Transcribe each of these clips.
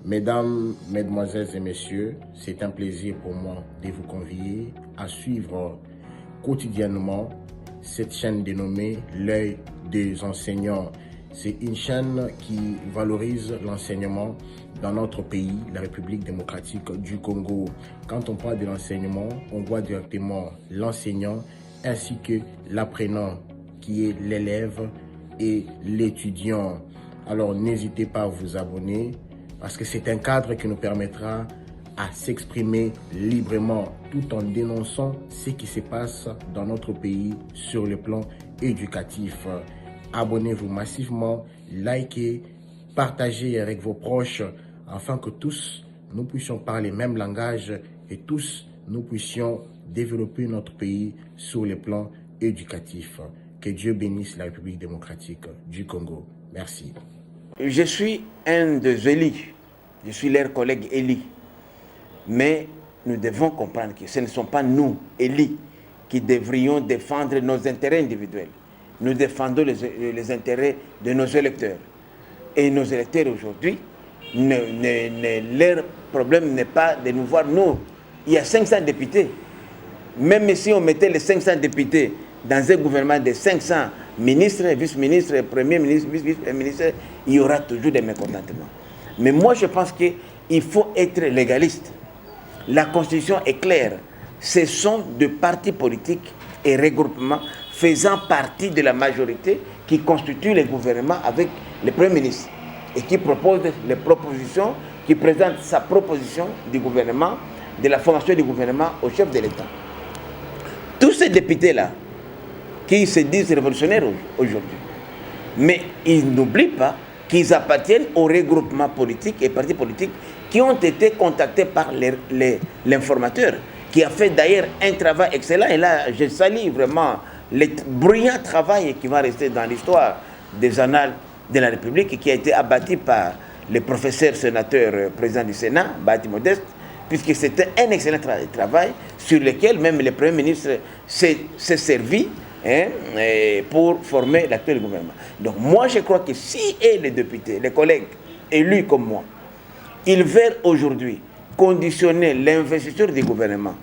Mesdames, Mesdemoiselles et Messieurs, c'est un plaisir pour moi de vous convier à suivre quotidiennement cette chaîne dénommée L'œil des enseignants. C'est une chaîne qui valorise l'enseignement dans notre pays, la République démocratique du Congo. Quand on parle de l'enseignement, on voit directement l'enseignant ainsi que l'apprenant qui est l'élève et l'étudiant. Alors n'hésitez pas à vous abonner parce que c'est un cadre qui nous permettra à s'exprimer librement tout en dénonçant ce qui se passe dans notre pays sur le plan éducatif. Abonnez-vous massivement, likez, partagez avec vos proches afin que tous nous puissions parler le même langage et tous nous puissions développer notre pays sur le plan éducatif. Que Dieu bénisse la République démocratique du Congo. Merci. Je suis un des élus, je suis leur collègue élu. Mais nous devons comprendre que ce ne sont pas nous, élus, qui devrions défendre nos intérêts individuels. Nous défendons les intérêts de nos électeurs. Et nos électeurs aujourd'hui, leur problème n'est pas de nous voir, nous. Il y a 500 députés. Même si on mettait les 500 députés dans un gouvernement de 500 ministres, vice-ministres, premiers ministres, vice-ministres, il y aura toujours des mécontentements. Mais moi, je pense qu'il faut être légaliste. La Constitution est claire. Ce sont des partis politiques et regroupements faisant partie de la majorité qui constituent les gouvernements avec le Premier ministre et qui proposent les propositions, qui présentent sa proposition du gouvernement, de la formation du gouvernement au chef de l'État. Tous ces députés-là, qui se disent révolutionnaires aujourd'hui, mais ils n'oublient pas qu'ils appartiennent au regroupement politique et partis politiques qui ont été contactés par l'informateur, qui a fait d'ailleurs un travail excellent. Et là, je salue vraiment le brillant travail qui va rester dans l'histoire des annales de la République et qui a été abattu par le professeur sénateur président du Sénat, Bahati Modeste, puisque c'était un excellent travail sur lequel même le Premier ministre s'est servi pour former l'actuel gouvernement. Donc moi, je crois que si les députés, les collègues élus comme moi, ils veulent aujourd'hui conditionner l'investiture du gouvernement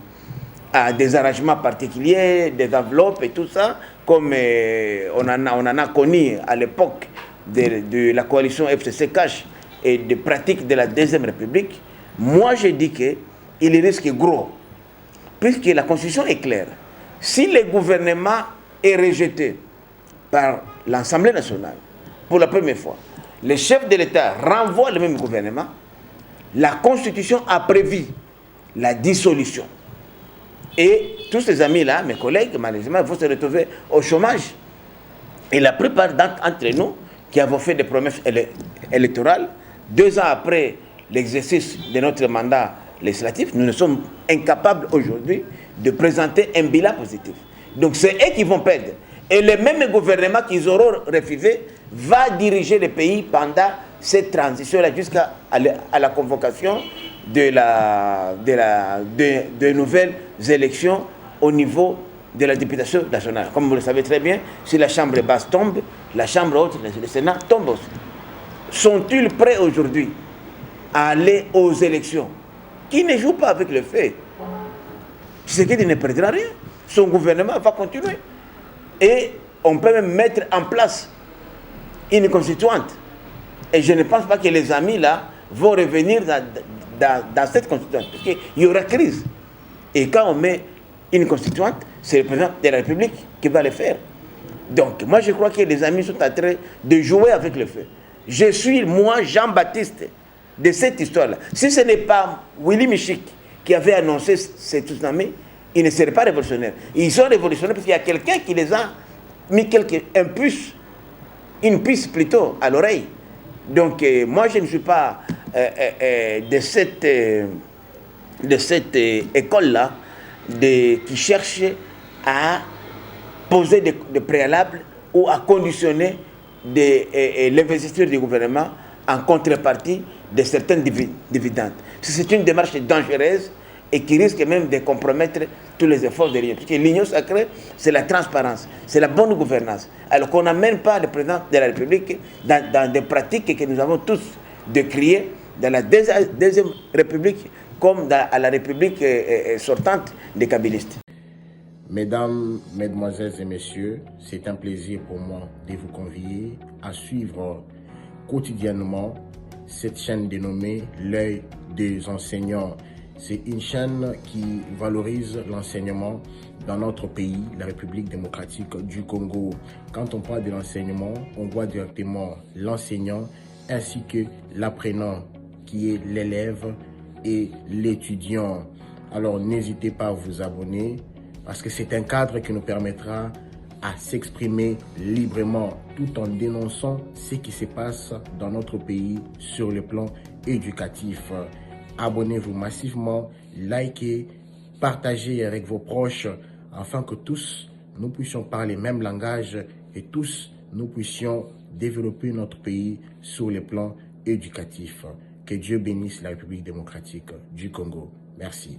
à des arrangements particuliers, des enveloppes et tout ça, comme on en a connu à l'époque de la coalition FCC Cash et des pratiques de la Deuxième République, moi je dis qu'il risque gros, puisque la Constitution est claire. Si le gouvernement est rejeté par l'Assemblée nationale pour la première fois, le chef de l'État renvoie le même gouvernement, la Constitution a prévu la dissolution. Et tous ces amis-là, mes collègues, malheureusement, vont se retrouver au chômage. Et la plupart d'entre nous, qui avons fait des promesses électorales, 2 ans après l'exercice de notre mandat législatif, nous ne sommes incapables aujourd'hui de présenter un bilan positif. Donc c'est eux qui vont perdre. Et le même gouvernement qu'ils auront refusé va diriger le pays pendant cette transition-là jusqu'à la convocation de nouvelles élections au niveau de la députation nationale. Comme vous le savez très bien, si la chambre basse tombe, la chambre haute, le Sénat tombe aussi. Sont-ils prêts aujourd'hui à aller aux élections? Qui ne joue pas avec le fait? C'est qu'il ne perdra rien. Son gouvernement va continuer. Et on peut même mettre en place une constituante. Et je ne pense pas que les amis là vont revenir dans cette constituante. Parce qu'il y aura crise. Et quand on met une constituante, c'est le président de la République qui va le faire. Donc, moi je crois que les amis sont en train de jouer avec le feu. Je suis, moi, Jean-Baptiste, de cette histoire-là. Si ce n'est pas Willy Michik qui avait annoncé cette tsunami, ils ne seraient pas révolutionnaires. Ils sont révolutionnaires parce qu'il y a quelqu'un qui les a mis une puce plutôt à l'oreille. Donc, moi, je ne suis pas de cette école-là qui cherche à poser des préalables ou à conditionner l'investiture du gouvernement en contrepartie de certaines dividendes. C'est une démarche dangereuse et qui risque même de compromettre tous les efforts de l'Union. Parce que l'Union sacrée, c'est la transparence, c'est la bonne gouvernance. Alors qu'on n'amène pas le président de la République dans des pratiques que nous avons tous décriées dans la deuxième République comme à la République sortante des kabylistes. Mesdames, Mesdemoiselles et Messieurs, c'est un plaisir pour moi de vous convier à suivre quotidiennement cette chaîne dénommée L'œil des enseignants. C'est une chaîne qui valorise l'enseignement dans notre pays, la République démocratique du Congo. Quand on parle de l'enseignement, on voit directement l'enseignant ainsi que l'apprenant qui est l'élève et l'étudiant. Alors n'hésitez pas à vous abonner parce que c'est un cadre qui nous permettra à s'exprimer librement tout en dénonçant ce qui se passe dans notre pays sur le plan éducatif. Abonnez-vous massivement, likez, partagez avec vos proches afin que tous nous puissions parler le même langage et tous nous puissions développer notre pays sur le plan éducatif. Que Dieu bénisse la République démocratique du Congo. Merci.